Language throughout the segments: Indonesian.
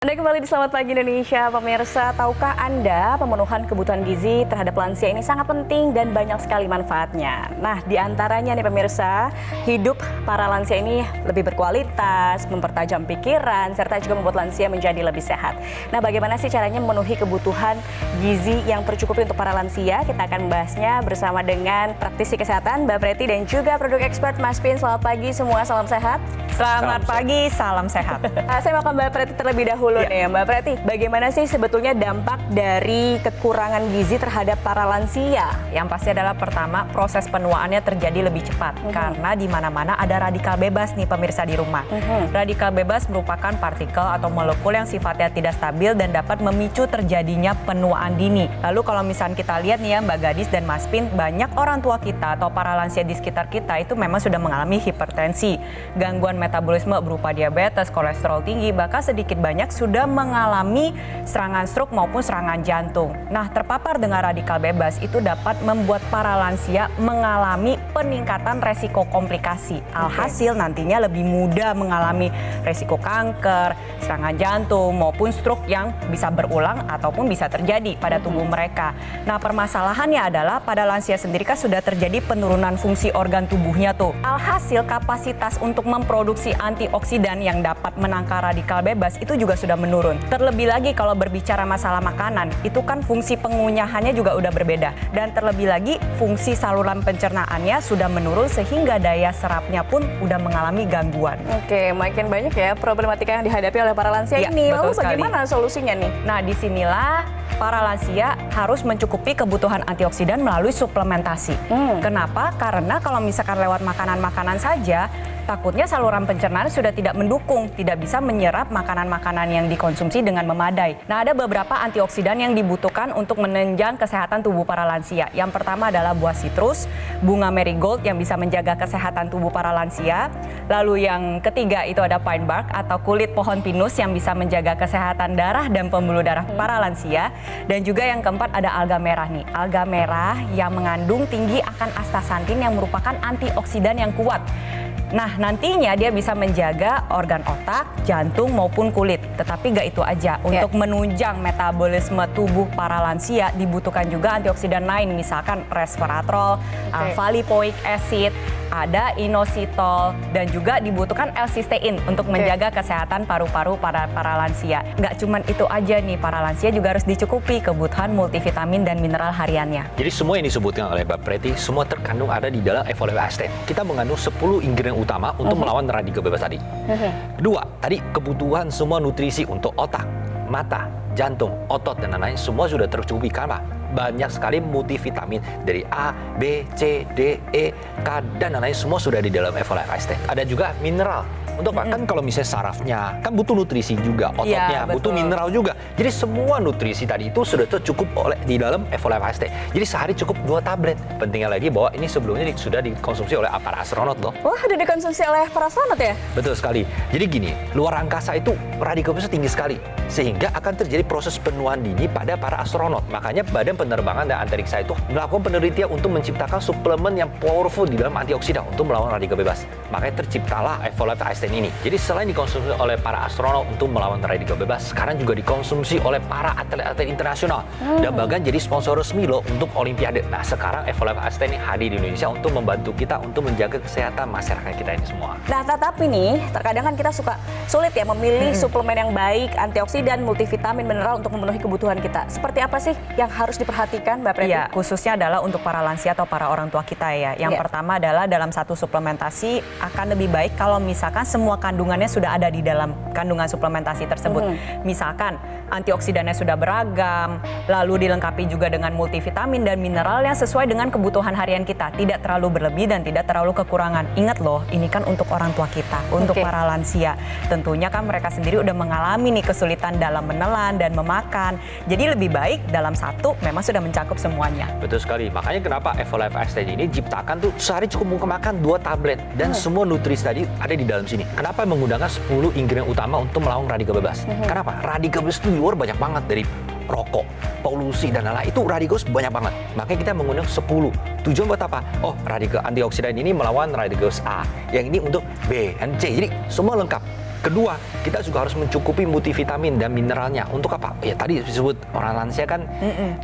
Anda kembali di Selamat Pagi Indonesia, pemirsa. Tahukah Anda pemenuhan kebutuhan gizi terhadap lansia ini sangat penting dan banyak sekali manfaatnya. Nah, di antaranya nih pemirsa, hidup para lansia ini lebih berkualitas, mempertajam pikiran, serta juga membuat lansia menjadi lebih sehat. Nah, bagaimana sih caranya memenuhi kebutuhan gizi yang tercukupi untuk para lansia? Kita akan membahasnya bersama dengan praktisi kesehatan Mbak Preti dan juga produk expert Mas Pin. Selamat pagi semua, salam sehat. Selamat pagi, salam sehat. Saya mau ke Mbak Preti terlebih dahulu nih, Mbak Preti. Bagaimana sih sebetulnya dampak dari kekurangan gizi terhadap para lansia? Yang pasti adalah pertama, proses penuaannya terjadi lebih cepat karena di mana-mana ada radikal bebas nih pemirsa di rumah. Radikal bebas merupakan partikel atau molekul yang sifatnya tidak stabil dan dapat memicu terjadinya penuaan dini. Lalu kalau misalnya kita lihat nih ya Mbak Gadis dan Mas Pin, banyak orang tua kita atau para lansia di sekitar kita itu memang sudah mengalami hipertensi, gangguan metabolisme berupa diabetes, kolesterol tinggi, bahkan sedikit banyak sudah mengalami serangan stroke maupun serangan jantung. Nah, terpapar dengan radikal bebas itu dapat membuat para lansia mengalami peningkatan resiko komplikasi. Alhasil nantinya lebih mudah mengalami resiko kanker, serangan jantung maupun stroke yang bisa berulang ataupun bisa terjadi pada tubuh mereka. Nah, permasalahannya adalah pada lansia sendiri kan sudah terjadi penurunan fungsi organ tubuhnya tuh. Alhasil kapasitas untuk memproduksi antioksidan yang dapat menangkal radikal bebas itu juga sudah menurun. Terlebih lagi kalau berbicara masalah makanan, itu kan fungsi pengunyahannya juga udah berbeda. Dan terlebih lagi fungsi saluran pencernaannya sudah menurun sehingga daya serapnya pun udah mengalami gangguan. Oke, makin banyak ya problematika yang dihadapi oleh para lansia ini. Lalu bagaimana solusinya nih? Nah, disinilah para lansia harus mencukupi kebutuhan antioksidan melalui suplementasi. Kenapa? Karena kalau misalkan lewat makanan-makanan saja, takutnya saluran pencernaan sudah tidak mendukung, tidak bisa menyerap makanan-makanan yang dikonsumsi dengan memadai. Nah, ada beberapa antioksidan yang dibutuhkan untuk menunjang kesehatan tubuh para lansia. Yang pertama adalah buah sitrus, bunga marigold yang bisa menjaga kesehatan tubuh para lansia. Lalu yang ketiga itu ada pine bark atau kulit pohon pinus yang bisa menjaga kesehatan darah dan pembuluh darah para lansia. Dan juga yang keempat ada alga merah nih. Alga merah yang mengandung tinggi akan astaxanthin yang merupakan antioksidan yang kuat. Nah, nantinya dia bisa menjaga organ otak, jantung maupun kulit. Tetapi nggak itu aja. Untuk menunjang metabolisme tubuh para lansia dibutuhkan juga antioksidan lain, misalkan resveratrol, alpha-lipoic acid, ada inositol, dan juga dibutuhkan L-cysteine untuk menjaga kesehatan paru-paru para lansia. Nggak cuma itu aja nih, para lansia juga harus dicukupi kebutuhan multivitamin dan mineral hariannya. Jadi semua yang disebutkan oleh Mbak Preti, semua terkandung ada di dalam Evolve-Asten. Kita mengandung 10 ingredient utama untuk melawan radikal bebas tadi. Kedua, tadi kebutuhan semua nutrisi untuk otak, mata, jantung, otot, dan lain-lain semua sudah tercukupi. Karena banyak sekali multivitamin dari A, B, C, D, E, K, dan lain-lain semua sudah di dalam Evolve-Asten. Ada juga mineral. Untuk kan kalau misalnya sarafnya kan butuh nutrisi juga, ototnya butuh mineral juga. Jadi semua nutrisi tadi itu sudah tercukup di dalam Evolve-Asten. Jadi sehari cukup 2 tablet. Pentingnya lagi bahwa ini sebelumnya sudah dikonsumsi oleh para astronot loh. Wah, udah dikonsumsi oleh para astronot ya? Betul sekali. Jadi gini, luar angkasa itu radikal bebas tinggi sekali. Sehingga akan terjadi proses penuaan dini pada para astronot. Makanya Badan Penerbangan dan Antariksa itu melakukan penelitian untuk menciptakan suplemen yang powerful di dalam antioksidan untuk melawan radikal bebas. Makanya terciptalah Evolve-Asten ini. Jadi selain dikonsumsi oleh para astronot untuk melawan radikal bebas, sekarang juga dikonsumsi oleh para atlet-atlet internasional dan bahkan jadi sponsor resmi loh untuk Olimpiade. Nah, sekarang Evolve-Asten ini hadir di Indonesia untuk membantu kita untuk menjaga kesehatan masyarakat kita ini semua. Nah, tetapi nih, terkadang kan kita suka sulit ya memilih suplemen yang baik, antioksidan, multivitamin, mineral untuk memenuhi kebutuhan kita. Seperti apa sih yang harus diperhatikan, Mbak Preti? Iya, khususnya adalah untuk para lansia atau para orang tua kita ya. Yang pertama adalah dalam satu suplementasi akan lebih baik kalau misalkan semua kandungannya sudah ada di dalam kandungan suplementasi tersebut. Misalkan antioksidannya sudah beragam, lalu dilengkapi juga dengan multivitamin dan mineral yang sesuai dengan kebutuhan harian kita, tidak terlalu berlebih dan tidak terlalu kekurangan. Ingat loh, ini kan untuk orang tua kita, untuk para lansia. Tentunya kan mereka sendiri udah mengalami nih kesulitan dalam menelan dan memakan. Jadi lebih baik dalam satu memang sudah mencakup semuanya. Betul sekali. Makanya kenapa Evolve-Asten ini diciptakan tuh sehari cukup makan 2 tablet dan semua nutrisi tadi ada di dalam sini. Kenapa menggunakan 10 ingredient utama untuk melawan radikal bebas? Kenapa? Radikal bebas itu di luar banyak banget, dari rokok, polusi, dan lain-lain. Itu radikal banyak banget. Makanya kita menggunakan 10. Tujuan buat apa? Oh, radikal antioksidan ini melawan radikal A. Yang ini untuk B dan C. Jadi semua lengkap. Kedua, kita juga harus mencukupi multivitamin dan mineralnya. Untuk apa? Ya tadi disebut orang lansia kan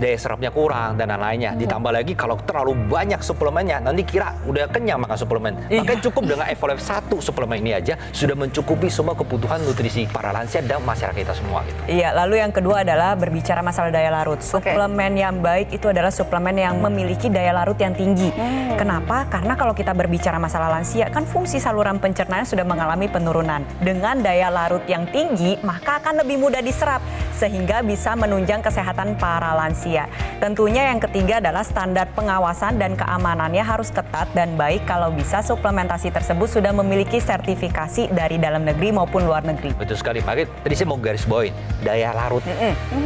daya serapnya kurang dan lain-lainnya. Ditambah lagi kalau terlalu banyak suplemennya, nanti kira udah kenyang makan suplemen. Makanya cukup dengan Evolve 1 suplemen ini aja sudah mencukupi semua kebutuhan nutrisi para lansia dan masyarakat kita semua gitu. Iya, lalu yang kedua adalah berbicara masalah daya larut. Suplemen yang baik itu adalah suplemen yang memiliki daya larut yang tinggi. Kenapa? Karena kalau kita berbicara masalah lansia, kan fungsi saluran pencernaan sudah mengalami penurunan. Dengan daya larut yang tinggi, maka akan lebih mudah diserap, sehingga bisa menunjang kesehatan para lansia. Tentunya yang ketiga adalah standar pengawasan dan keamanannya harus ketat dan baik kalau bisa suplementasi tersebut sudah memiliki sertifikasi dari dalam negeri maupun luar negeri. Betul sekali. Makanya tadi saya mau garis bawain daya larut.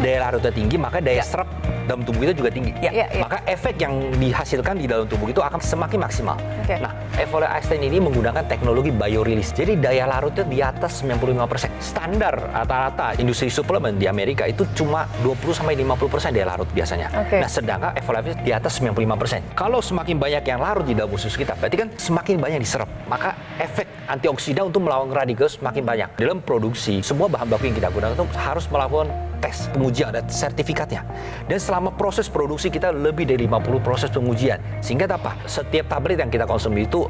Daya larutnya tinggi, maka daya serap dalam tubuh kita juga tinggi. Maka efek yang dihasilkan di dalam tubuh itu akan semakin maksimal. Nah, Evolve Ascend ini menggunakan teknologi biorelease. Jadi daya larutnya di atas 95%. Standar rata-rata industri suplemen di Amerika itu cuma 20-50% daya larut biasanya. Nah, sedangkan Evolve di atas 95%. Kalau semakin banyak yang larut di dalam usus kita, berarti kan semakin banyak diserap. Maka efek antioksidan untuk melawan radikal semakin banyak. Dalam produksi, semua bahan baku yang kita gunakan itu harus melakukan tes pengujian, ada sertifikatnya. Dan selama proses produksi kita lebih dari 50 proses pengujian. Sehingga apa? Setiap tablet yang kita konsumsi itu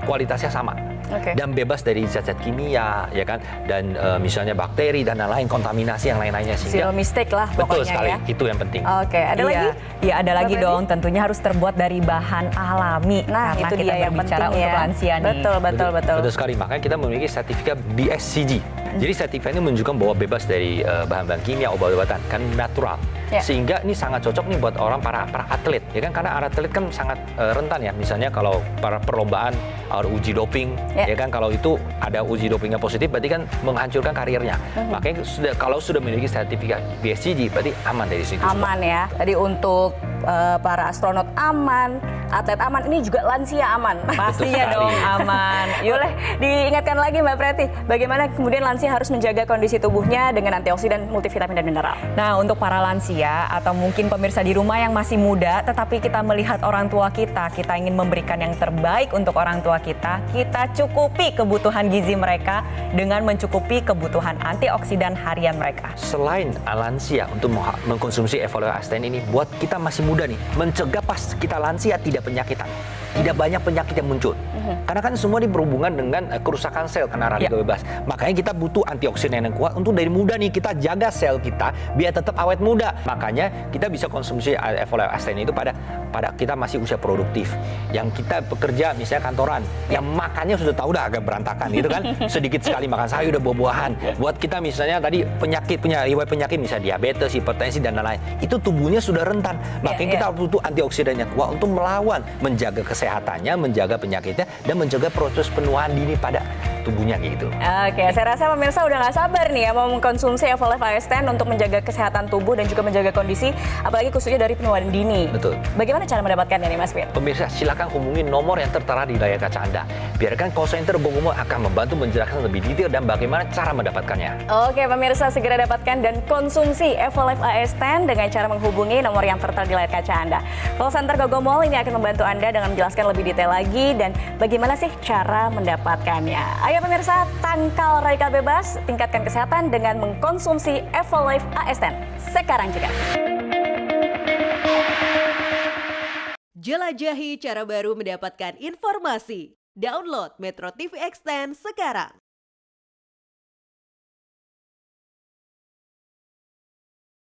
kualitasnya sama. Dan bebas dari zat-zat kimia, ya kan? Dan misalnya bakteri dan lain-lain, kontaminasi yang lain-lainnya. Zero mistake lah pokoknya. Betul sekali, ya. Itu yang penting. Ada lagi? Iya, ada lagi dong. Tentunya harus terbuat dari bahan alami. Nah, karena itu kita dia yang berbicara penting ya. untuk lansia nih. Betul. Betul sekali. Makanya kita memiliki sertifikat BSCG. Jadi sertifikat ini menunjukkan bahwa bebas dari bahan-bahan kimia, obat-obatan, kan natural. Sehingga ini sangat cocok nih buat para atlet, ya kan? Karena atlet kan sangat rentan ya. Misalnya kalau para perlombaan atau uji doping, ya kan? Kalau itu ada uji dopingnya positif, berarti kan menghancurkan karirnya. Makanya kalau sudah memiliki sertifikat BSCG, berarti aman dari situ. Aman ya. Tadi untuk para astronot aman, atlet aman, ini juga lansia aman. Pastinya dong aman. Boleh diingatkan lagi Mbak Preti, bagaimana kemudian lansia harus menjaga kondisi tubuhnya dengan antioksidan, multivitamin dan mineral. Nah, untuk para lansia atau mungkin pemirsa di rumah yang masih muda, tetapi kita melihat orang tua kita ingin memberikan yang terbaik untuk orang tua kita cukupi kebutuhan gizi mereka dengan mencukupi kebutuhan antioksidan harian mereka. Selain lansia untuk mengkonsumsi Evolve Ascend ini, buat kita masih muda nih, mencegah pas kita lansia tidak penyakitan. Tidak banyak penyakit yang muncul. Karena kan semua ini berhubungan dengan kerusakan sel karena radikal bebas. Makanya kita butuh antioksidan yang kuat untuk dari muda nih kita jaga sel kita biar tetap awet muda. Makanya kita bisa konsumsi Evolve Ascend itu pada kita masih usia produktif. Yang kita bekerja misalnya kantoran, yang makannya sudah tahu dah agak berantakan gitu kan. Sedikit sekali makan sayur dan buah-buahan. Buat kita misalnya tadi punya riwayat penyakit misalnya diabetes, hipertensi dan lain-lain. Itu tubuhnya sudah rentan. Makanya kita butuh antioksidan yang kuat untuk melawan, menjaga kesehatannya, menjaga penyakitnya, dan menjaga proses penuaan dini pada tubuhnya gitu. Saya rasa pemirsa udah nggak sabar nih ya mau mengkonsumsi Evolve Ascend untuk menjaga kesehatan tubuh dan juga menjaga kondisi, apalagi khususnya dari penuaan dini. Betul. Bagaimana cara mendapatkannya nih Mas Fit? Pemirsa, silakan hubungi nomor yang tertera di layar kaca Anda. Biarkan call center GoGoMo akan membantu menjelaskan lebih detail dan bagaimana cara mendapatkannya. Oke, pemirsa segera dapatkan dan konsumsi Evolve Ascend dengan cara menghubungi nomor yang tertera di layar kaca Anda. Call center GoGoMo ini akan membantu Anda dengan menjelaskan lebih detail lagi dan bagaimana sih cara mendapatkannya. Ayo pemirsa, tangkal radikal bebas, tingkatkan kesehatan dengan mengkonsumsi Evolve Ascend sekarang juga. Jelajahi cara baru mendapatkan informasi. Download Metro TV Extend sekarang.